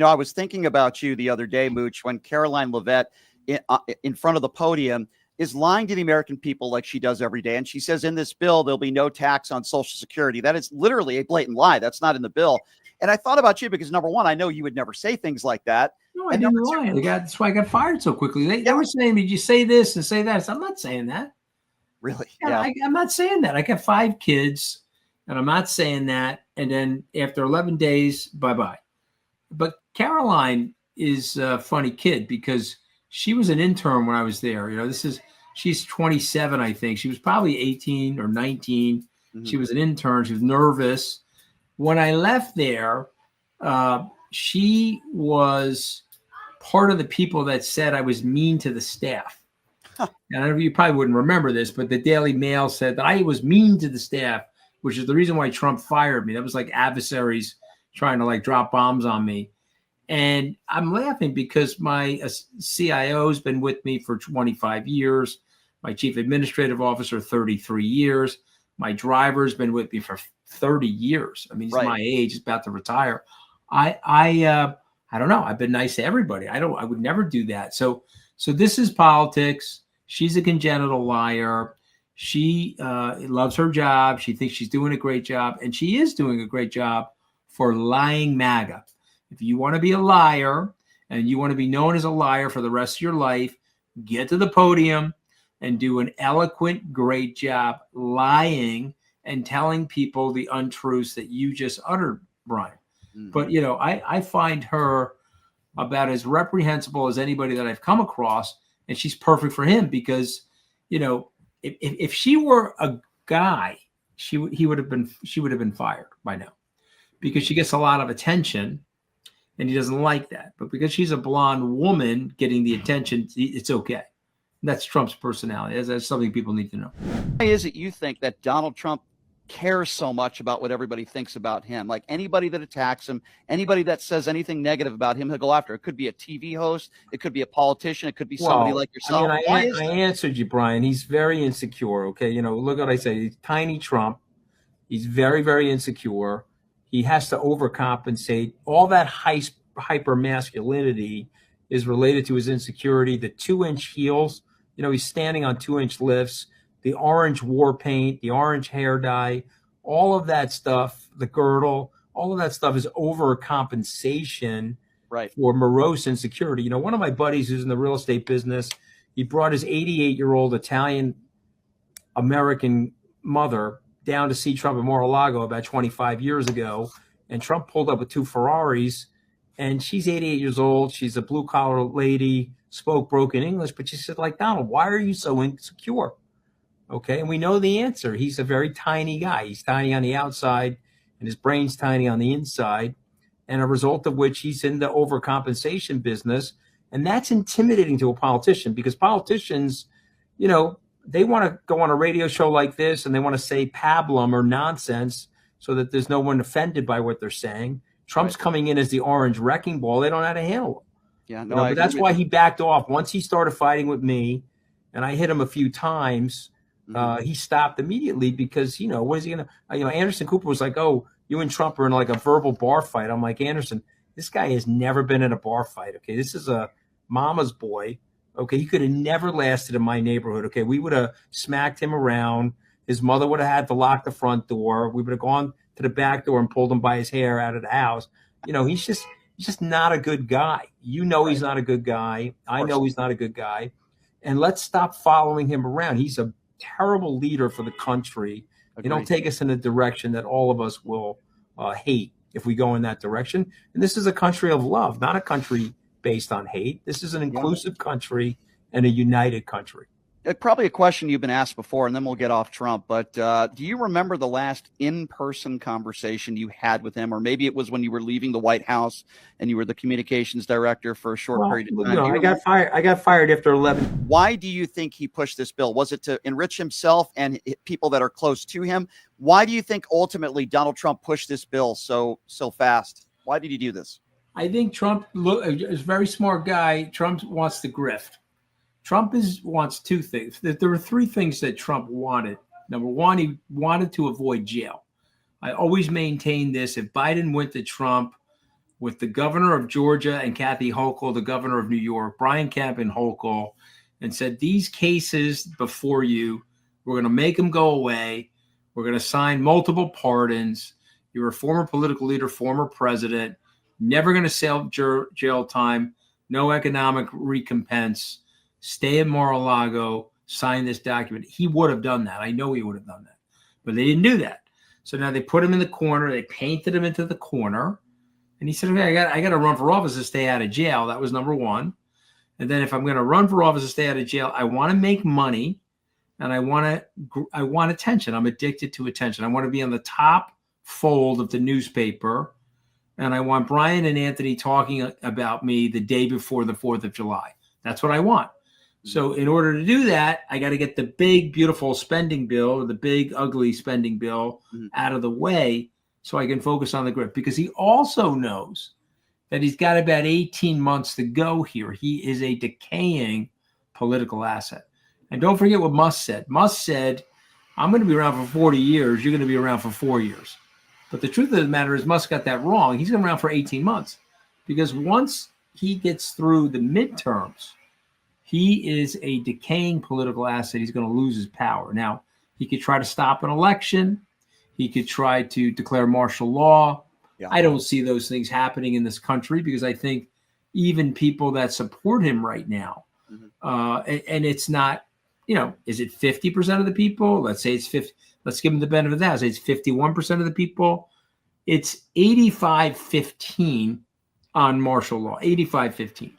I was thinking about you the other day, Mooch, when Caroline Leavitt in front of the podium is lying to the American people like she does every day. And she says in this bill, there'll be no tax on Social Security. That is literally a blatant lie. That's not in the bill. And I thought about you because, number one, I know you would never say things like that. No, I didn't lie. That's why I got fired so quickly. They were saying, did you say this and say that? So I'm not saying that. Really? Yeah. I'm not saying that. I got 5 kids, and I'm not saying that. And then after 11 days, bye-bye. But Caroline is a funny kid because she was an intern when I was there. She's 27, I think. She was probably 18 or 19. Mm-hmm. She was an intern. She was nervous. When I left there, she was part of the people that said I was mean to the staff. Huh. And you probably wouldn't remember this, but the Daily Mail said that I was mean to the staff, which is the reason why Trump fired me. That was like adversaries trying to drop bombs on me. And I'm laughing because my CIO has been with me for 25 years. My chief administrative officer, 33 years. My driver's been with me for 30 years. I mean, he's my age. He's about to retire. I don't know. I've been nice to everybody. I would never do that. So this is politics. She's a congenital liar. She loves her job. She thinks she's doing a great job, and she is doing a great job for lying MAGA. If you want to be a liar and you want to be known as a liar for the rest of your life, get to the podium and do an eloquent, great job lying and telling people the untruths that you just uttered, Brian. Mm-hmm. But, I find her about as reprehensible as anybody that I've come across, and she's perfect for him because, if she were a guy, she would have been fired by now because she gets a lot of attention. And he doesn't like that. But because she's a blonde woman getting the attention, it's okay. And that's Trump's personality. That's something people need to know. Why is it you think that Donald Trump cares so much about what everybody thinks about him? Like anybody that attacks him, anybody that says anything negative about him, he'll go after. It could be a TV host. It could be a politician. It could be somebody like yourself. I answered you, Brian. He's very insecure. Okay. Look what I say. He's tiny Trump. He's very, very insecure. He has to overcompensate. All that hyper masculinity is related to his insecurity. The 2-inch heels, he's standing on 2-inch lifts, the orange war paint, the orange hair dye, all of that stuff, the girdle, all of that stuff is overcompensation for morose insecurity. One of my buddies who's in the real estate business, he brought his 88-year-old Italian American mother down to see Trump in Mar-a-Lago about 25 years ago. And Trump pulled up with 2 Ferraris, and she's 88 years old. She's a blue collar lady, spoke broken English, but she said, Donald, why are you so insecure? Okay. And we know the answer. He's a very tiny guy. He's tiny on the outside and his brain's tiny on the inside. And a result of which he's in the overcompensation business. And that's intimidating to a politician because politicians, they want to go on a radio show like this and they want to say pablum or nonsense so that there's no one offended by what they're saying. Trump's coming in as the orange wrecking ball. They don't know how to handle it. Yeah, no, but that's why he backed off. Once he started fighting with me and I hit him a few times, he stopped immediately because, what is he going to, Anderson Cooper was like, oh, you and Trump are in a verbal bar fight. I'm like, Anderson, this guy has never been in a bar fight. Okay. This is a mama's boy. Okay, he could have never lasted in my neighborhood. Okay, we would have smacked him around. His mother would have had to lock the front door. We would have gone to the back door and pulled him by his hair out of the house. He's just not a good guy. He's not a good guy. I know he's not a good guy. And let's stop following him around. He's a terrible leader for the country. Don't take us in a direction that all of us will hate if we go in that direction. And this is a country of love, not a country based on hate. This is an inclusive country and a united country. Probably a question you've been asked before, and then we'll get off Trump. But do you remember the last in-person conversation you had with him? Or maybe it was when you were leaving the White House and you were the communications director for a short period of time. I got fired after 11. Why do you think he pushed this bill? Was it to enrich himself and people that are close to him? Why do you think ultimately Donald Trump pushed this bill so fast? Why did he do this? I think Trump is a very smart guy. Trump wants to grift. Trump wants 2 things. There were 3 things that Trump wanted. Number one, he wanted to avoid jail. I always maintain this. If Biden went to Trump, with the governor of Georgia and Kathy Hochul, the governor of New York, Brian Kemp and Hochul, and said, these cases before you, we're going to make them go away. We're going to sign multiple pardons. You're a former political leader, former president, never going to serve jail time, no economic recompense, stay at Mar-a-Lago, sign this document. He would have done that. I know he would have done that. But they didn't do that. So now they put him in the corner. They painted him into the corner. And he said, okay, I got to run for office to stay out of jail. That was number one. And then if I'm going to run for office to stay out of jail, I want to make money and I want attention. I'm addicted to attention. I want to be on the top fold of the newspaper. And I want Brian and Anthony talking about me the day before the 4th of July. That's what I want. So in order to do that, I got to get the big, beautiful spending bill or the big, ugly spending bill out of the way so I can focus on the grift. Because he also knows that he's got about 18 months to go here. He is a decaying political asset. And don't forget what Musk said. Musk said, I'm going to be around for 40 years. You're going to be around for 4 years. But the truth of the matter is Musk got that wrong. He's going to be around for 18 months. Because once he gets through the midterms, he is a decaying political asset. He's going to lose his power. Now, he could try to stop an election. He could try to declare martial law. Yeah. I don't see those things happening in this country because I think even people that support him right now, and it's not, is it 50% of the people? Let's say it's 50. Let's give him the benefit of that. Say it's 51% of the people. It's 85-15 on martial law, 85-15.